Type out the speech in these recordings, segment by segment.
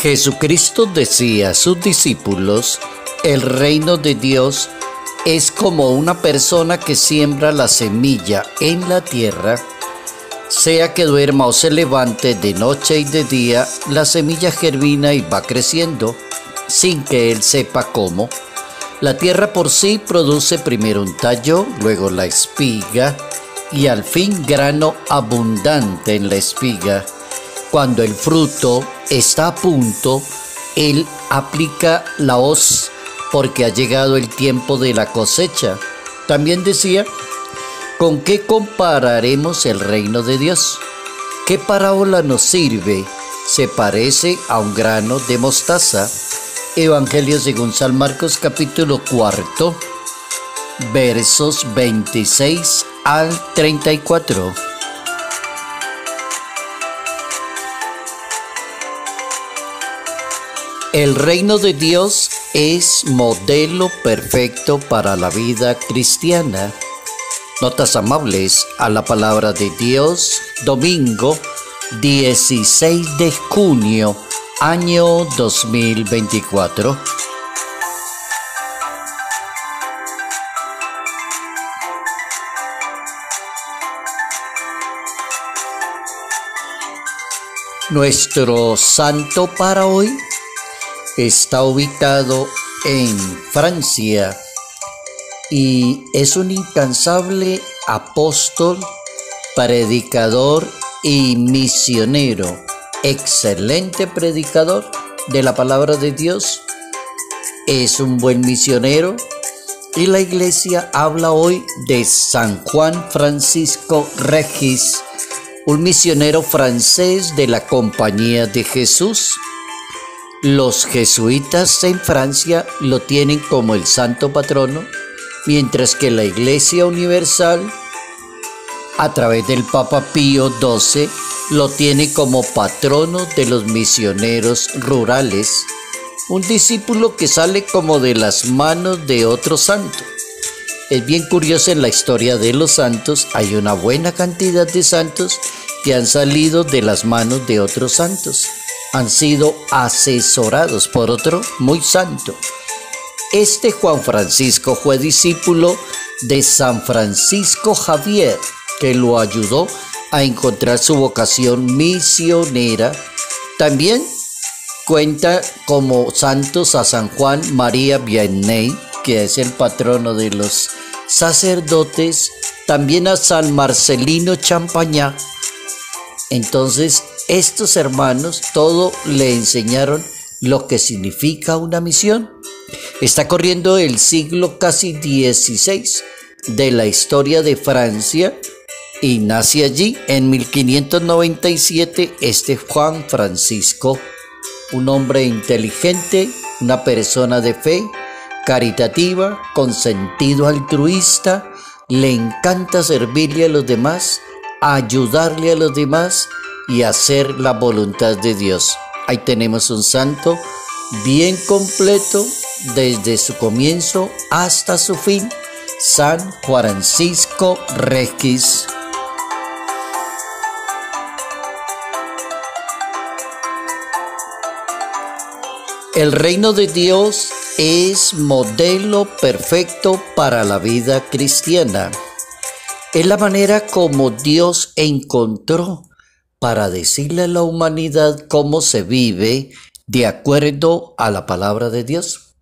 Jesucristo decía a sus discípulos: el reino de Dios es como una persona que siembra la semilla en la tierra. Sea que duerma o se levante, de noche y de día, la semilla germina y va creciendo, sin que él sepa cómo. La tierra por sí produce primero un tallo, luego la espiga y al fin grano abundante en la espiga. Cuando el fruto está a punto, él aplica la hoz, porque ha llegado el tiempo de la cosecha. También decía: ¿con qué compararemos el reino de Dios? ¿Qué parábola nos sirve? Se parece a un grano de mostaza. Evangelio según San Marcos, capítulo 4, versos 26 al 34. El reino de Dios es modelo perfecto para la vida cristiana. Notas amables a la palabra de Dios, domingo 16 de junio, año 2024. Nuestro santo para hoy está ubicado en Francia y es un incansable apóstol, predicador y misionero. Excelente predicador de la palabra de Dios, es un buen misionero, y la iglesia habla hoy de San Juan Francisco Regis, un misionero francés de la Compañía de Jesús. Los jesuitas en Francia lo tienen como el santo patrono, mientras que la Iglesia Universal, a través del Papa Pío XII, lo tiene como patrono de los misioneros rurales, un discípulo que sale como de las manos de otro santo. Es bien curioso, en la historia de los santos hay una buena cantidad de santos que han salido de las manos de otros santos. Han sido asesorados por otro muy santo. Este Juan Francisco fue discípulo de San Francisco Javier, que lo ayudó a encontrar su vocación misionera. También cuenta como santos a San Juan María Vianney, que es el patrono de los sacerdotes, también a San Marcelino Champagnat. Entonces, estos hermanos todo le enseñaron lo que significa una misión. Está corriendo el siglo casi XVI de la historia de Francia y nace allí en 1597 este Juan Francisco, un hombre inteligente, una persona de fe, caritativa, con sentido altruista, le encanta servirle a los demás, ayudarle a los demás y hacer la voluntad de Dios. Ahí tenemos un santo bien completo desde su comienzo hasta su fin, San Francisco Regis. El reino de Dios es modelo perfecto para la vida cristiana. Es la manera como Dios encontró para decirle a la humanidad cómo se vive de acuerdo a la palabra de Dios.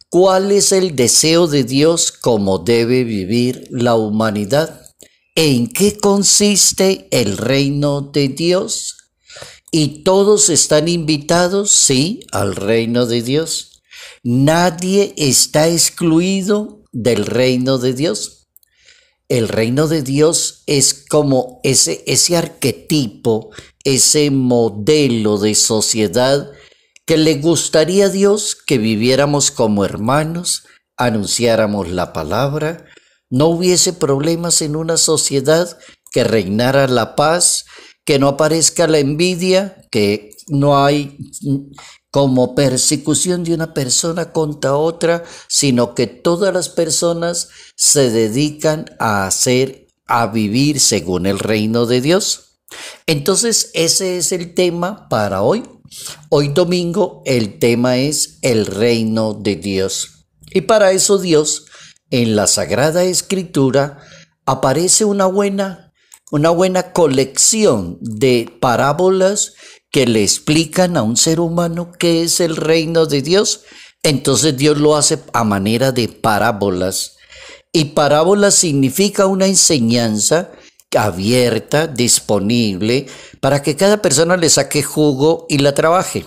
¿Cuál es el deseo de Dios cómo debe vivir la humanidad? ¿En qué consiste el reino de Dios? Y todos están invitados, sí, al reino de Dios. Nadie está excluido del reino de Dios. El reino de Dios es como ese arquetipo, ese modelo de sociedad que le gustaría a Dios que viviéramos como hermanos, anunciáramos la palabra, no hubiese problemas en una sociedad, que reinara la paz, que no aparezca la envidia, que no hay como persecución de una persona contra otra, sino que todas las personas se dedican a vivir según el reino de Dios. Entonces, ese es el tema para hoy. Hoy domingo el tema es el reino de Dios. Y para eso Dios, en la Sagrada Escritura, aparece una buena colección de parábolas que le explican a un ser humano qué es el reino de Dios. Entonces Dios lo hace a manera de parábolas. Y parábola significa una enseñanza abierta, disponible, para que cada persona le saque jugo y la trabaje.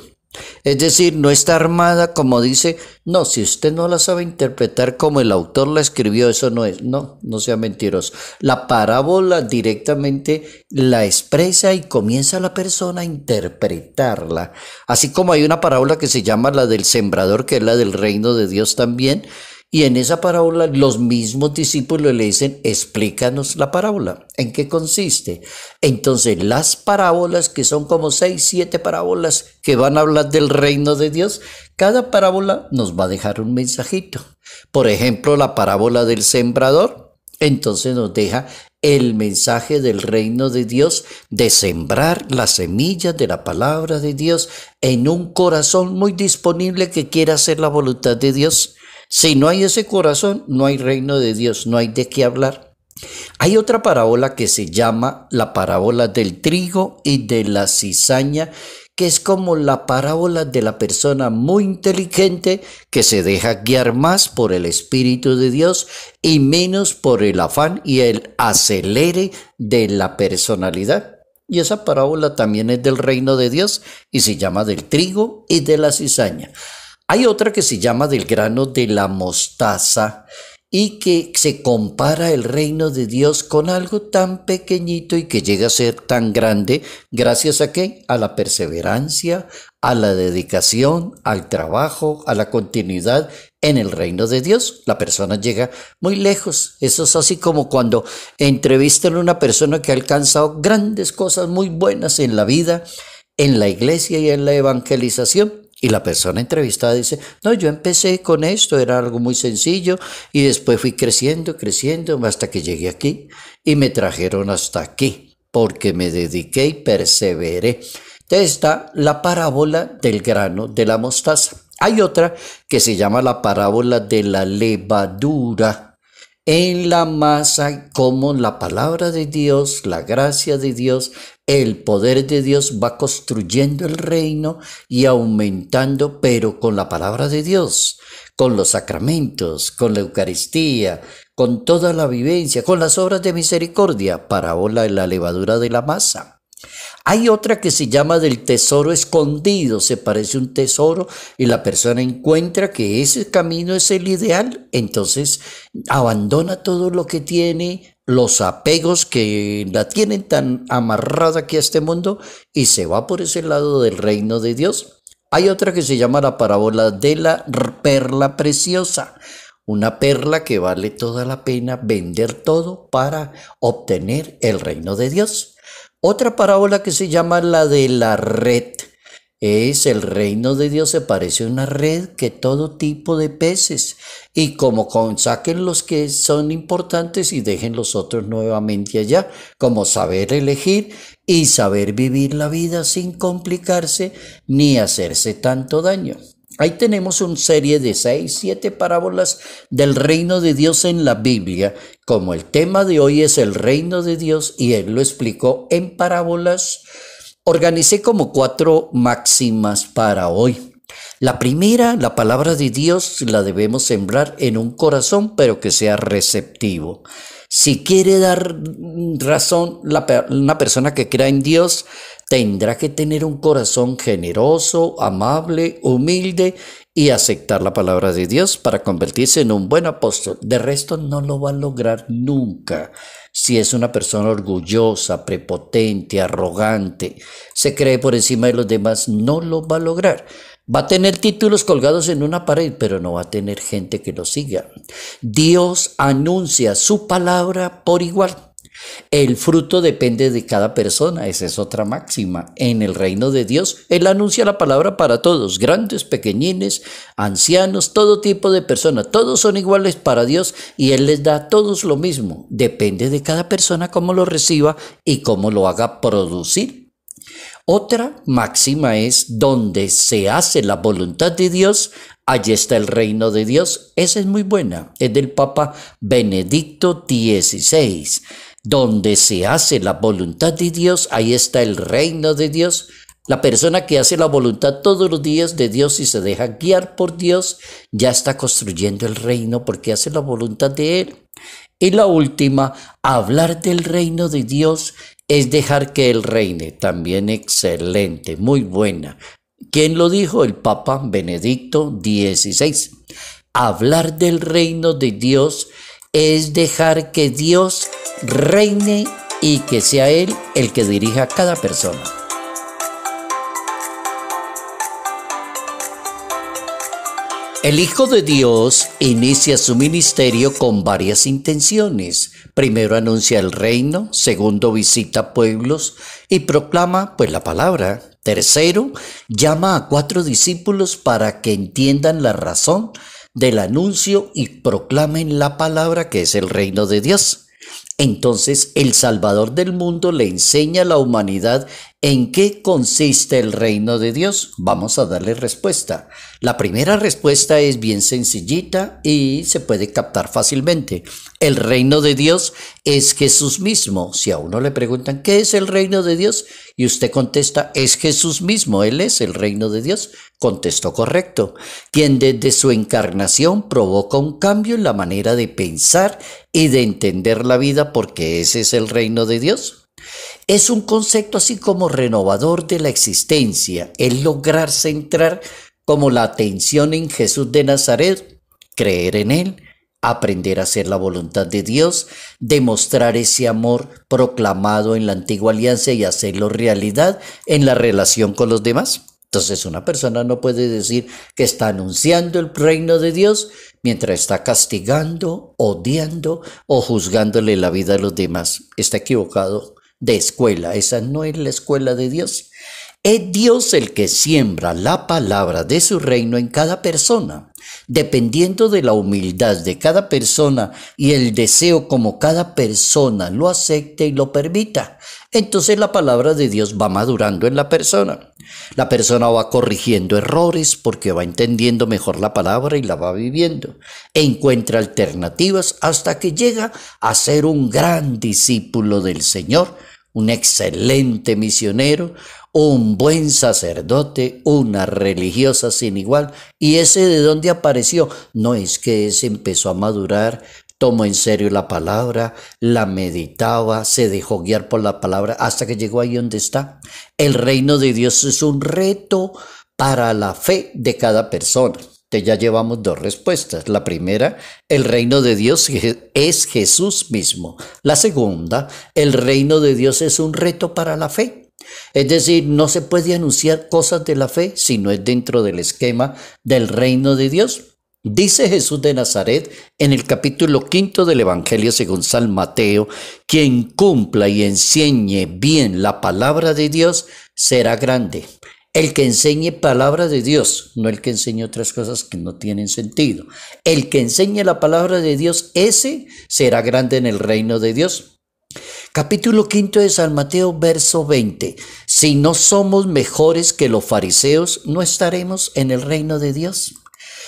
Es decir, no está armada como dice, no, si usted no la sabe interpretar como el autor la escribió, eso no es, no sea mentiroso. La parábola directamente la expresa y comienza la persona a interpretarla. Así como hay una parábola que se llama la del sembrador, que es la del reino de Dios también. Y en esa parábola los mismos discípulos le dicen, explícanos la parábola, ¿en qué consiste? Entonces las parábolas, que son como 6, 7 parábolas que van a hablar del reino de Dios, cada parábola nos va a dejar un mensajito. Por ejemplo, la parábola del sembrador, entonces nos deja el mensaje del reino de Dios, de sembrar las semillas de la palabra de Dios en un corazón muy disponible que quiera hacer la voluntad de Dios. Si no hay ese corazón, no hay reino de Dios, no hay de qué hablar. Hay otra parábola que se llama la parábola del trigo y de la cizaña, que es como la parábola de la persona muy inteligente que se deja guiar más por el Espíritu de Dios y menos por el afán y el acelere de la personalidad. Y esa parábola también es del reino de Dios y se llama del trigo y de la cizaña. Hay otra que se llama del grano de la mostaza y que se compara el reino de Dios con algo tan pequeñito y que llega a ser tan grande, ¿gracias a qué? A la perseverancia, a la dedicación, al trabajo, a la continuidad en el reino de Dios. La persona llega muy lejos. Eso es así como cuando entrevistan a una persona que ha alcanzado grandes cosas muy buenas en la vida, en la iglesia y en la evangelización. Y la persona entrevistada dice, no, yo empecé con esto, era algo muy sencillo y después fui creciendo hasta que llegué aquí y me trajeron hasta aquí porque me dediqué y perseveré. Entonces está la parábola del grano de la mostaza. Hay otra que se llama la parábola de la levadura. En la masa, como la palabra de Dios, la gracia de Dios, el poder de Dios va construyendo el reino y aumentando, pero con la palabra de Dios, con los sacramentos, con la Eucaristía, con toda la vivencia, con las obras de misericordia, parábola de la levadura de la masa. Hay otra que se llama del tesoro escondido, se parece un tesoro y la persona encuentra que ese camino es el ideal, entonces abandona todo lo que tiene, los apegos que la tienen tan amarrada aquí a este mundo y se va por ese lado del reino de Dios. Hay otra que se llama la parábola de la perla preciosa. Una perla que vale toda la pena vender todo para obtener el reino de Dios. Otra parábola que se llama la de la red. Es el reino de Dios, se parece a una red que todo tipo de peces. Y como saquen los que son importantes y dejen los otros nuevamente allá. Como saber elegir y saber vivir la vida sin complicarse ni hacerse tanto daño. Ahí tenemos una serie de 6, 7 parábolas del reino de Dios en la Biblia. Como el tema de hoy es el reino de Dios y él lo explicó en parábolas, organicé como 4 máximas para hoy. La primera, la palabra de Dios la debemos sembrar en un corazón, pero que sea receptivo. Si quiere dar razón una persona que crea en Dios, tendrá que tener un corazón generoso, amable, humilde y aceptar la palabra de Dios para convertirse en un buen apóstol. De resto no lo va a lograr nunca. Si es una persona orgullosa, prepotente, arrogante, se cree por encima de los demás, no lo va a lograr. Va a tener títulos colgados en una pared, pero no va a tener gente que lo siga. Dios anuncia su palabra por igual. El fruto depende de cada persona, esa es otra máxima. En el reino de Dios, Él anuncia la palabra para todos, grandes, pequeñines, ancianos, todo tipo de personas. Todos son iguales para Dios y Él les da a todos lo mismo. Depende de cada persona cómo lo reciba y cómo lo haga producir. Otra máxima es: donde se hace la voluntad de Dios, allí está el reino de Dios. Esa es muy buena, es del Papa Benedicto XVI. Donde se hace la voluntad de Dios, ahí está el reino de Dios. La persona que hace la voluntad todos los días de Dios y se deja guiar por Dios, ya está construyendo el reino porque hace la voluntad de Él. Y la última, hablar del reino de Dios es dejar que Él reine. También excelente, muy buena. ¿Quién lo dijo? El Papa Benedicto XVI. Hablar del reino de Dios es dejar que Dios reine y que sea Él el que dirija a cada persona. El Hijo de Dios inicia su ministerio con varias intenciones. Primero anuncia el reino, segundo visita pueblos y proclama la palabra. Tercero, llama a 4 discípulos para que entiendan la razón del anuncio y proclamen la palabra, que es el reino de Dios. Entonces el Salvador del mundo le enseña a la humanidad en qué consiste el reino de Dios. Vamos a darle respuesta. La primera respuesta es bien sencillita y se puede captar fácilmente. El reino de Dios es Jesús mismo. Si a uno le preguntan ¿qué es el reino de Dios? Y usted contesta, es Jesús mismo, Él es el reino de Dios. Contestó correcto. Quien desde su encarnación provoca un cambio en la manera de pensar y de entender la vida, porque ese es el reino de Dios. Es un concepto así como renovador de la existencia, el lograr centrar como la atención en Jesús de Nazaret, creer en Él, aprender a hacer la voluntad de Dios, demostrar ese amor proclamado en la antigua alianza y hacerlo realidad en la relación con los demás. Entonces una persona no puede decir que está anunciando el reino de Dios mientras está castigando, odiando o juzgándole la vida a los demás. Está equivocado de escuela. Esa no es la escuela de Dios. Es Dios el que siembra la palabra de su reino en cada persona, dependiendo de la humildad de cada persona y el deseo como cada persona lo acepte y lo permita. Entonces la palabra de Dios va madurando en la persona. La persona va corrigiendo errores porque va entendiendo mejor la palabra y la va viviendo. Encuentra alternativas hasta que llega a ser un gran discípulo del Señor, un excelente misionero, un buen sacerdote, una religiosa sin igual. ¿Y ese de dónde apareció? No, es que ese empezó a madurar, tomó en serio la palabra, la meditaba, se dejó guiar por la palabra hasta que llegó ahí donde está. El reino de Dios es un reto para la fe de cada persona. Entonces ya llevamos 2 respuestas. La primera, el reino de Dios es Jesús mismo. La segunda, el reino de Dios es un reto para la fe. Es decir, no se puede anunciar cosas de la fe si no es dentro del esquema del reino de Dios. Dice Jesús de Nazaret en el capítulo 5 del Evangelio según San Mateo: quien cumpla y enseñe bien la palabra de Dios será grande. El que enseñe palabra de Dios, no el que enseñe otras cosas que no tienen sentido. El que enseñe la palabra de Dios, ese será grande en el reino de Dios. Capítulo 5 de San Mateo, verso 20. Si no somos mejores que los fariseos, no estaremos en el reino de Dios.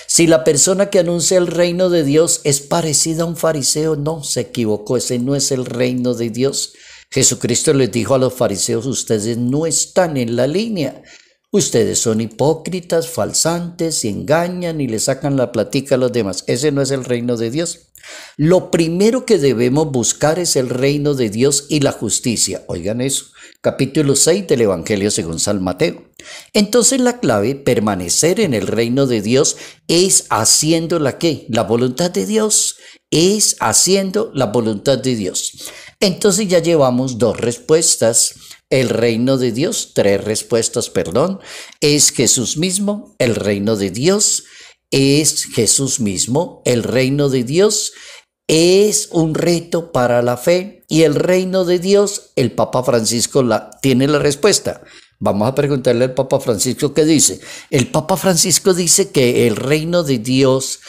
Si la persona que anuncia el reino de Dios es parecida a un fariseo, no, se equivocó, ese no es el reino de Dios. Jesucristo les dijo a los fariseos: ustedes no están en la línea. Ustedes son hipócritas, falsantes, y engañan y le sacan la platica a los demás. Ese no es el reino de Dios. Lo primero que debemos buscar es el reino de Dios y la justicia. Oigan eso, capítulo 6 del Evangelio según San Mateo. Entonces la clave, permanecer en el reino de Dios, es haciendo la voluntad de Dios. Es haciendo la voluntad de Dios. Entonces ya llevamos 2 respuestas. El reino de Dios, 3 respuestas, es Jesús mismo. El reino de Dios es Jesús mismo. El reino de Dios es un reto para la fe. Y el reino de Dios, el Papa Francisco tiene la respuesta. Vamos a preguntarle al Papa Francisco qué dice. El Papa Francisco dice que el reino de Dios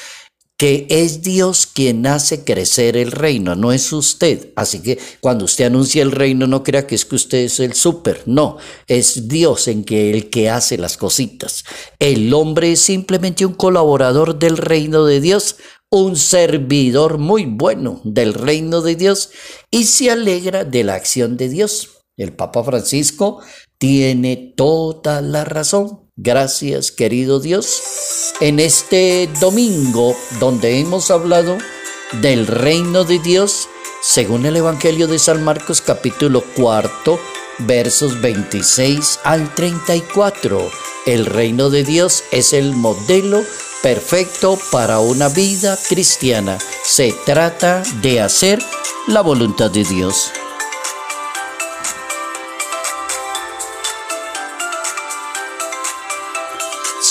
que es Dios quien hace crecer el reino, no es usted. Así que cuando usted anuncia el reino, no crea que es que usted es el súper, no, es Dios el que hace las cositas. El hombre es simplemente un colaborador del reino de Dios, un servidor muy bueno del reino de Dios y se alegra de la acción de Dios. El Papa Francisco tiene toda la razón. Gracias, querido Dios. En este domingo, donde hemos hablado del reino de Dios, según el Evangelio de San Marcos, capítulo 4, versos 26 al 34. El reino de Dios es el modelo perfecto para una vida cristiana. Se trata de hacer la voluntad de Dios.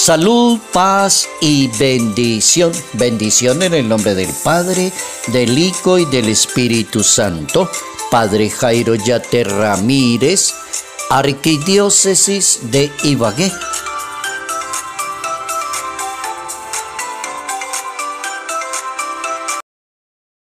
Salud, paz y bendición. Bendición en el nombre del Padre, del Hijo y del Espíritu Santo. Padre Jairo Yate Ramírez, Arquidiócesis de Ibagué.